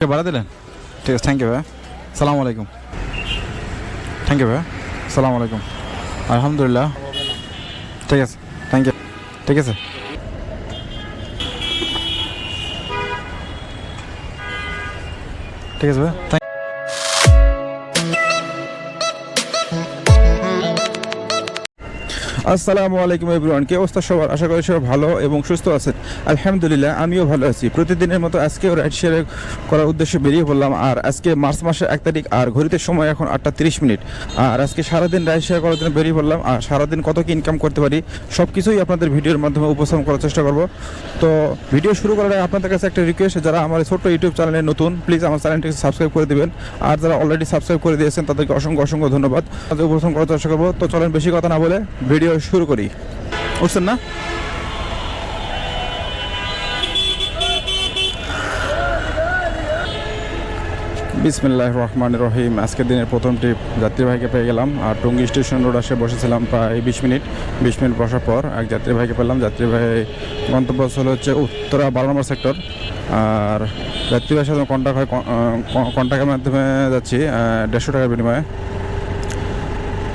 ভাড়া দিলেন? ঠিক আছে, থ্যাংক ইউ ভাই। সালাম আলাইকুম। থ্যাংক ইউ ভাই। সালাম আলাইকুম। আলহামদুলিল্লাহ। ঠিক আছে, থ্যাংক ইউ। ঠিক আছে, ঠিক আছে ভাই। আসসালামু আলাইকুম এভরিওয়ান, কি অবস্থা সবার? আশা করি সবাই ভালো এবং সুস্থ আছেন। আলহামদুলিল্লাহ, আমিও ভালো আছি। প্রতিদিনের মতো আজকেও রাইড শেয়ার করার উদ্দেশ্যে বেরিয়ে পড়লাম। আর আজকে মার্চ মাসের 1 তারিখ, আর ঘড়িতে সময় এখন 8:30। আর আজকে সারাদিন রাইড শেয়ার করার জন্য বেরিয়ে পড়লাম। আর সারাদিন কত কি ইনকাম করতে পারি সব কিছুই আপনাদের ভিডিওর মাধ্যমে উপস্থাপন করার চেষ্টা করব। তো ভিডিও শুরু করার আগে আপনাদের কাছে একটা রিকোয়েস্ট, যারা আমার ছোট্ট ইউটিউব চ্যানেলে নতুন, প্লিজ আমার চ্যানেলটিকে সাবস্ক্রাইব করে দেবেন। আর যারা অলরেডি সাবস্ক্রাইব করে দিয়েছেন তাদেরকে অসংখ্য অসংখ্য ধন্যবাদ। উপস্থাপন করার চেষ্টা করবো। তো চলেন বেশি কথা না বলে ভিডিও শুরু করি। উঠছেন না? বিসমিল্লাহির রহমানির রহিম। আজকের দিনের প্রথম ট্রিপ যাত্রীবাহীকে পেয়ে গেলাম। আর টঙ্গী স্টেশন রোড আসে বসেছিলাম প্রায় 20 মিনিট বসার পর এক যাত্রীবাহীকে পেলাম। যাত্রীবাহী গন্তব্য হচ্ছে উত্তরা 12 নম্বর সেক্টর। আর যাত্রীবাহীর সাথে কন্ট্যাক্টের মাধ্যমে যাচ্ছি 150 টাকার বিনিময়ে।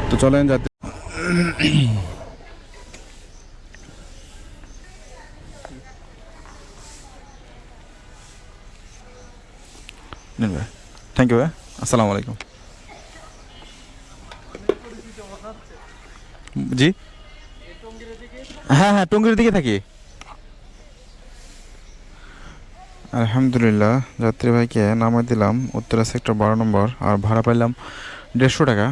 তো চলেন যাত্রী ভাই। থ্যাংক ইউ ভাই। আসসালামু আলাইকুম। জি, হ্যাঁ হ্যাঁ, টঙ্গীর দিকে থাকি। আলহামদুলিল্লাহ, যাত্রীবাহীকে নামাই দিলাম উত্তরা সেক্টর 12 নম্বর। আর ভাড়া পাইলাম 150 টাকা।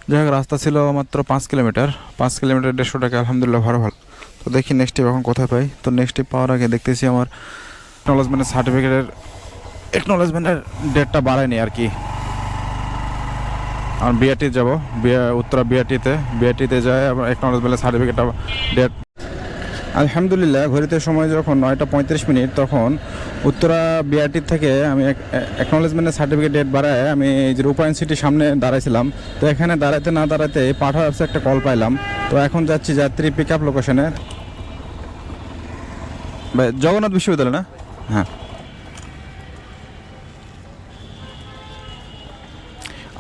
যাই হোক, রাস্তা ছিল মাত্র 5 কিলোমিটার। 5 কিলোমিটার 150 টাকা, আলহামদুলিল্লাহ ভাড়া ভালো। তো দেখি নেক্সট ট্রিপ এখন কোথায় পাই। তো নেক্সট ট্রিপ পাওয়ার আগে দেখতেছি আমার একনলেজমেন্টের ডেটটা বাড়ায়নি আর কি। আর বিআরটি যাবো, উত্তরা বিআরটিতে যায় আবার একনলেজমেন্টের সার্টিফিকেটটা ডেট। আলহামদুলিল্লাহ, ঘড়িতে সময় যখন 9:35, তখন উত্তরা বিআরটির থেকে আমি একনলেজমেন্টের সার্টিফিকেট ডেট বাড়ায় আমি যে রূপায়ণ সিটির সামনে দাঁড়াইছিলাম। তো এখানে দাঁড়াতে পাঠা অ্যাপসে একটা কল পাইলাম। তো এখন যাচ্ছি যাত্রী পিক আপ লোকেশনে। জগন্নাথ বিশ্ববিদ্যালয় না? হ্যাঁ।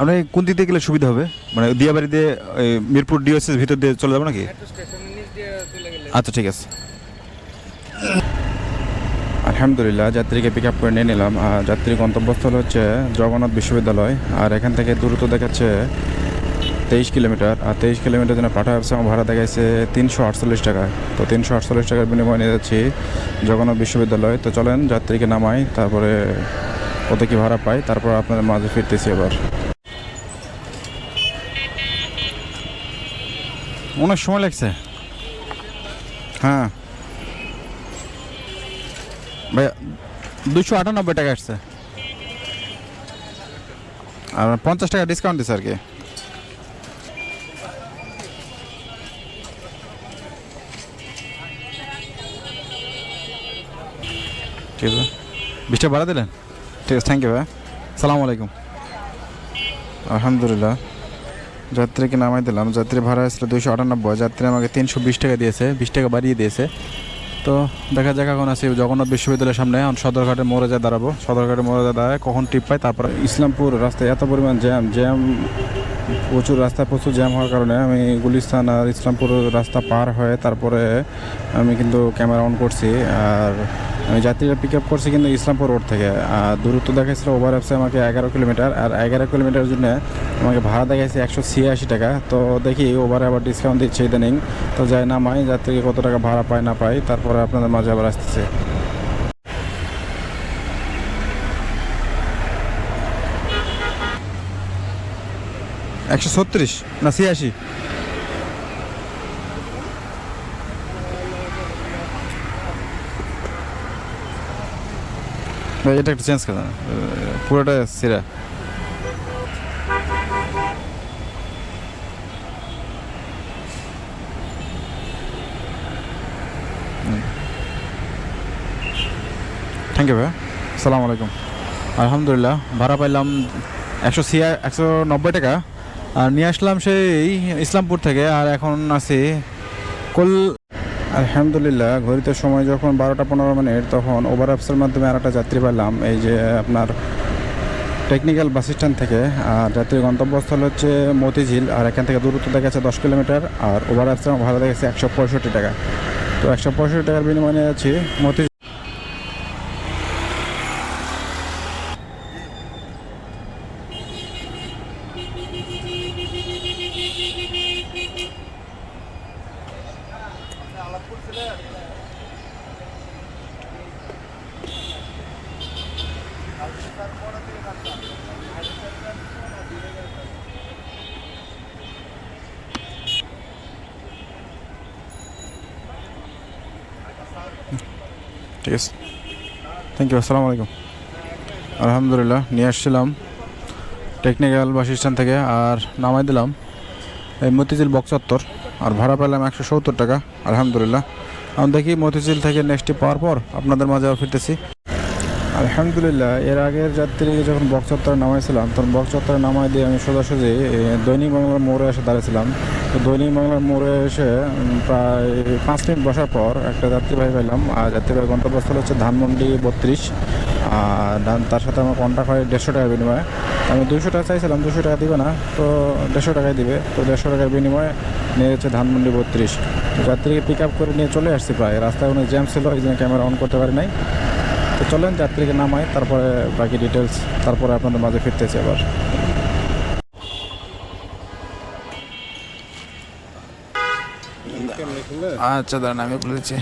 আমরা কোন দিক দিয়ে গেলে সুবিধা হবে? মানে দিয়াবাড়ি দিয়ে মিরপুর ডিওএসএস ভিতর দিয়ে চলে যাবো নাকি? আচ্ছা, ঠিক আছে। আলহামদুলিল্লাহ, যাত্রীকে পিক আপ করে নিয়ে নিলাম। আর যাত্রীর গন্তব্যস্থল হচ্ছে জগন্নাথ বিশ্ববিদ্যালয়। আর এখান থেকে দূরত্ব দেখাচ্ছে 23 কিলোমিটার। আর 23 কিলোমিটার জন্য পাঠা অ্যাপসে আমার ভাড়া দেখাইছে 348 টাকা। তো 348 টাকার বিনিময়ে নিয়ে যাচ্ছি জগন্নাথ বিশ্ববিদ্যালয়। তো চলেন যাত্রীকে নামাই, তারপরে কত কি ভাড়া পাই, তারপর আপনাদের মাঝে ফিরতেছি। এবার অনেক সময় লাগছে। হ্যাঁ ভাইয়া, 298 টাকা আসছে। আর 50 টাকা ডিসকাউন্ট দিচ্ছে আর কি। ঠিক আছে, 20 টাকা ভাড়া দিলেন? ঠিক আছে, থ্যাংক ইউ ভাই। সালাম আলাইকুম। আলহামদুলিল্লাহ, যাত্রীকে নামাই দিলাম। যাত্রী ভাড়া আসছিল 298। যাত্রী আমাকে 320 টাকা দিয়েছে, 20 টাকা বাড়িয়ে দিয়েছে। তো দেখা যাক, এখন আছি জগন্নাথ বিশ্ববিদ্যালয়ের সামনে। এখন সদরঘাটের মোড়ে যা দাঁড়াবো। সদরঘাটের মোড়ে যা দাঁড়ায় কখন ট্রিপ পাই। তারপর ইসলামপুর রাস্তায় এত পরিমাণ জ্যাম, প্রচুর জ্যাম হওয়ার কারণে আমি গুলিস্তান আর ইসলামপুর রাস্তা পার হয়ে তারপরে আমি কিন্তু ক্যামেরা অন করছি। আর আমি যাত্রীরা পিক আপ করছি কিন্তু ইসলামপুর রোড থেকে। আর দূরত্ব দেখাইছিল ওভার অ্যাপসে আমাকে 11 কিলোমিটার। আর 11 কিলোমিটারের জন্য আমাকে ভাড়া দেখাইছে 186 টাকা। তো দেখি ওভারে আবার ডিসকাউন্ট দিচ্ছে ইদানিং। তো যাই নামাই, যাত্রীকে কত টাকা ভাড়া পায় না পাই, তারপরে আপনাদের মাঝে আবার আসতেছে। 136 না 86? এটা একটু চেঞ্জ করে পুরোটা সিরা। থ্যাংক ইউ ভাই। আসসালামু আলাইকুম। আলহামদুলিল্লাহ, ভাড়া পাইলাম 190 টাকা। আর নিয়ে আসলাম সেই ইসলামপুর থেকে। আর এখন আছি আলহামদুলিল্লাহ, ঘড়িতে সময় যখন 12টা 15 মিনিট, তখন ওভার অ্যাপসের মাধ্যমে আর একটা যাত্রী পেলাম, এই যে আপনার টেকনিক্যাল বাস স্ট্যান্ড থেকে। আর যাত্রীর গন্তব্যস্থল হচ্ছে মতিঝিল, আর এখান থেকে দূরত্ব দেখাচ্ছে 10 কিলোমিটার। আর ওভার অ্যাপসের ভাড়া দেখেছে 165 টাকা। তো 165 টাকার বিনিময়ে নিয়ে যাচ্ছি মতিঝিল। ঠিক আছে, থ্যাংক ইউ, আসসালামু আলাইকুম। আলহামদুলিল্লাহ, নিয়ে আসছিলাম টেকনিক্যাল বাস স্ট্যান্ড থেকে, আর নামাই দিলাম এই মতিঝিল বক্স চত্বর। আর ভাড়া পেলাম 170 টাকা। আলহামদুলিল্লাহ, আমি দেখি মতিঝিল থেকে নেক্সটটি পাওয়ার পর আপনাদের মাঝে আবার ফিরতেছি। আলহামদুলিল্লাহ, এর আগের যাত্রীকে যখন বক্স চত্বরে নামাইছিলাম, তখন বক্স চত্বরে নামাই দিয়ে আমি সোজাসুজি দৈনিক বাংলার মোড়ে এসে দাঁড়িয়েছিলাম। তো দৈনিক বাংলার মোড়ে এসে প্রায় 5 মিনিট বসার পর একটা যাত্রীবাহী পেলাম। আর যাত্রীবাহী গন্তব্যস্থল হচ্ছে ধানমন্ডি 32। আর তার সাথে আমার কন্ট্যাক্ট হয় 150 টাকার বিনিময়ে। আমি 200 টাকা চাইছিলাম, 200 টাকা দিবে না, তো 150 টাকায় দিবে। তো 150 টাকার বিনিময়ে নিয়ে যাচ্ছে ধানমন্ডি 32। তো যাত্রীকে পিক আপ করে নিয়ে চলে আসছি। প্রায় রাস্তায় অনেক জ্যাম ছিল, এই জন্য ক্যামেরা অন করতে পারি নাই। তো চলেন যাত্রীকে নামাই, তারপরে বাকি ডিটেলস, তারপরে আপনাদের মাঝে ফিরতেছি আবার। আচ্ছা দাঁড়ান, আমি বলেছি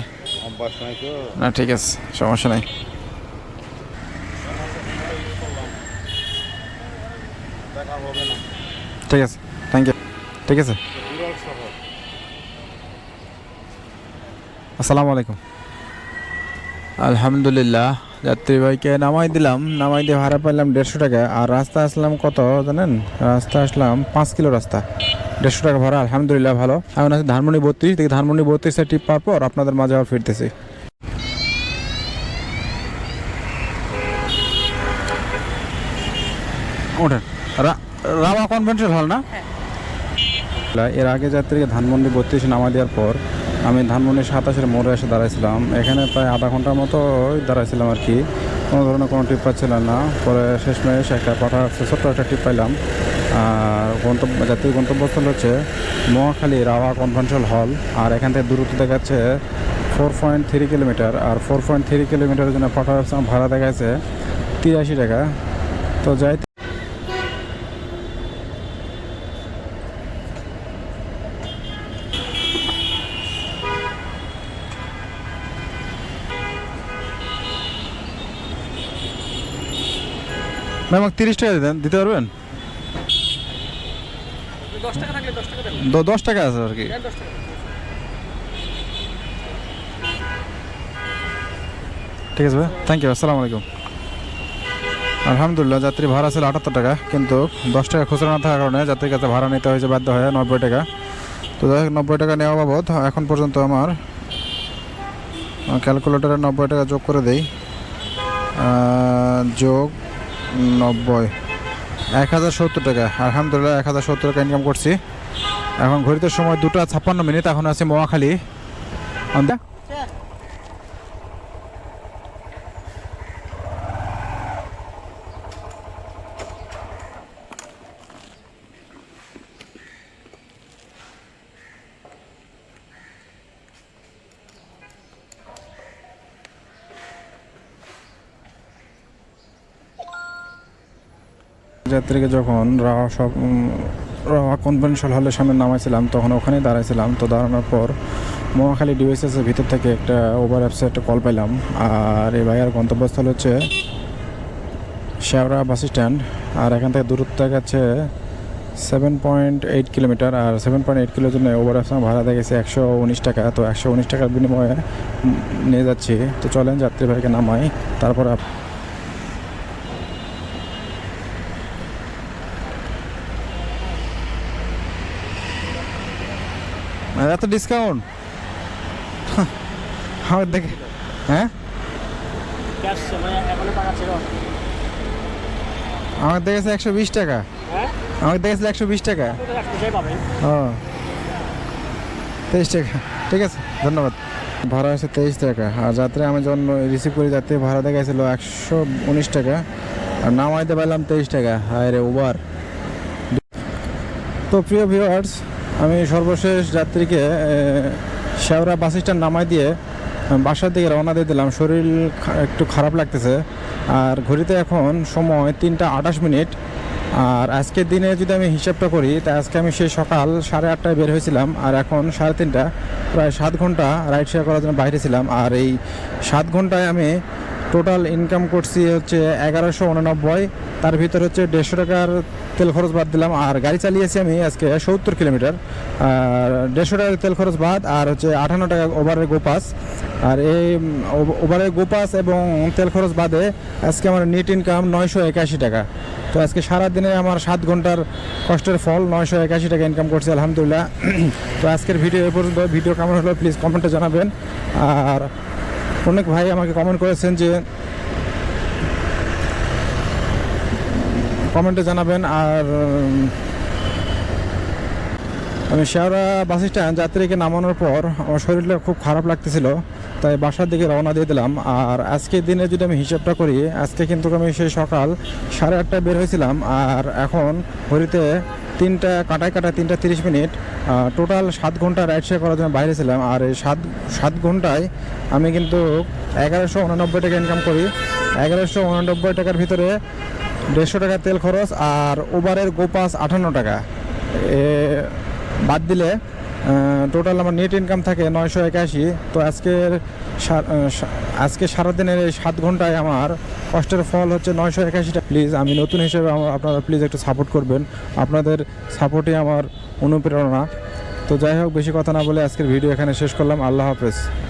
না, ঠিক আছে, সমস্যা নাই। ঠিক আছে, থ্যাংক ইউ। ঠিক আছে, আসসালামু আলাইকুম। আলহামদুলিল্লাহ, যাত্রীবাহীকে নামাই দিলাম, নামাই দিয়ে ভাড়া পাইলাম 150 টাকা। আর রাস্তা আসলাম কত জানেন? রাস্তা আসলাম 5 কিলো রাস্তা, 150 টাকা ভাড়া। আলহামদুলিল্লাহ ভালো। এখন আছে ধানমন্ডি 32 থেকে। ধানমন্ডি 32 ট্রিপ পাওয়ার পর আপনাদের মাঝে আবার ফিরতেছি। ওঠেন, রাওয়া কনভেনশনাল হল না? এর আগে যাত্রীকে ধানমন্ডি 32 নামা দেওয়ার পর আমি ধানমন্ডি 27-এর মোড়ে এসে দাঁড়াইছিলাম। এখানে প্রায় আধা ঘন্টার মতো দাঁড়াইছিলাম আর কি, কোনো ধরনের কোনো টিপ পাচ্ছিলাম না। পরে শেষমেশ একটা পাঠা ছোট্ট একটা টিপ পাইলাম। আর যাত্রীর গন্তব্যস্থল হচ্ছে মহাখালী রাওয়া কনভেনশনাল হল। আর এখান থেকে দূরত্ব দেখাচ্ছে 4.3 কিলোমিটার। আর 4.3 কিলোমিটারের জন্য পাঠা ভাড়া দেখাচ্ছে 83 টাকা। তো যাই, ম্যাম আমাকে 30 টাকা দিতে পারবেন? 10 টাকা আছে আর কি। ঠিক আছে ভাই, থ্যাংক ইউ, আসসালামু আলাইকুম। আলহামদুলিল্লাহ, যাত্রী ভাড়া ছিল 78 টাকা, কিন্তু 10 টাকা খুচরা না থাকার কারণে যাত্রীর কাছে ভাড়া নিতে হয়েছে বাধ্য হয়ে 90 টাকা। তো যাই হোক, 90 টাকা নেওয়া বাবদ এখন পর্যন্ত আমার ক্যালকুলেটারে 90 টাকা যোগ করে দেই। যোগ 90, 1070 টাকা। আলহামদুলিল্লাহ, 1070 টাকা ইনকাম করছি। এখন ঘড়িতে সময় 2:56। এখন আছে মহাখালী। যাত্রীকে যখন রাওয়া কনভেনশনাল হলের সামনে নামাইছিলাম, তখন ওখানেই দাঁড়াইছিলাম। তো দাঁড়ানোর পর মহাখালী ডিভাইসেসের ভিতর থেকে একটা ওভার অ্যাপসে একটা কল পাইলাম। আর এই ভাইয়ার গন্তব্যস্থল হচ্ছে শেওড়া বাস স্ট্যান্ড। আর এখান থেকে দূরত্ব দেখাচ্ছে 7.8 কিলোমিটার। আর 7.8 কিলোর জন্য ওভার অ্যাপস ভাড়া দেখেছে 119 টাকা। তো 119 টাকার বিনিময়ে নিয়ে যাচ্ছি। তো চলেন যাত্রী ভাইকে নামাই, তারপর এত ডিসকাউন্ট আমার দেখে। হ্যাঁ, আমার দেখেছে 120 টাকা। আমাকে দেখেছিল 120 টাকা। ও, 23 টাকা। ঠিক আছে, ধন্যবাদ। ভাড়া আছে 23 টাকা, আর যাত্রী আমি যখন রিসিভ করি যাত্রী ভাড়া দেখাইছিল 119 টাকা, আর নামাইতে পারলাম 23 টাকা। হায় রে উবার। তো প্রিয় ভিউয়ার্স, আমি সর্বশেষ যাত্রীকে শেওড়া বাস স্ট্যান্ড নামাই দিয়ে বাসার দিকে রওনা দিয়ে দিলাম। শরীর একটু খারাপ লাগতেছে, আর ঘড়িতে এখন সময় 3:28। আর আজকের দিনে যদি আমি হিসাবটা করি, তা আজকে আমি সেই সকাল 8:30টায় বের হয়েছিলাম, আর এখন 3:30, প্রায় 7 ঘন্টা রাইড শেয়ার করার জন্য বাইরে ছিলাম। আর এই 7 ঘন্টায় আমি টোটাল ইনকাম করছি হচ্ছে 1189। তার ভিতরে হচ্ছে 150 টাকার তেল খরচ বাদ দিলাম, আর গাড়ি চালিয়েছি আমি আজকে 70 কিলোমিটার। আর 150 টাকার তেল খরচ বাদ, আর হচ্ছে 58 টাকা ওভারের গোপাস। আর এই ওভারের গোপাস এবং তেল খরচ বাদে আজকে আমার নেট ইনকাম 981 টাকা। তো আজকে সারাদিনে আমার 7 ঘন্টার কষ্টের ফল 981 টাকা ইনকাম করছি, আলহামদুলিল্লাহ। তো আজকের ভিডিও এ পর্যন্ত। ভিডিও কেমন হলো প্লিজ কমেন্টে জানাবেন। আর অনেক ভাই আমাকে কমেন্ট করেছেন যে কমেন্টে জানাবেন। আর আমি শেওড়া বাস স্ট্যান্ড যাত্রীকে নামানোর পর আমার শরীরটা খুব খারাপ লাগতেছিল, তাই বাসার দিকে রওনা দিয়ে দিলাম। আর আজকের দিনে যদি আমি হিসাবটা করি, আজকে কিন্তু আমি সেই সকাল 8:30টায় বের হয়েছিলাম, আর এখন ঘড়িতে 3:30 টোটাল 7 ঘন্টা রাইড শেয়ার করার জন্য বাইরে ছিলাম। আর এই 7 ঘন্টায় আমি কিন্তু 1189 টাকা ইনকাম করি। 1189 টাকার ভিতরে 150 টাকা তেল খরচ আর ওভারের গোপাস 58 টাকা বাদ দিলে টোটাল আমার নেট ইনকাম থাকে 981। তো আজকে সারাদিনের এই 7 ঘন্টায় আমার কষ্টের ফল হচ্ছে 981টা। প্লিজ, আমি নতুন হিসেবে আপনারা প্লিজ একটু সাপোর্ট করবেন। আপনাদের সাপোর্টই আমার অনুপ্রেরণা। তো যাই হোক, বেশি কথা না বলে আজকের ভিডিও এখানে শেষ করলাম। আল্লাহ হাফেজ।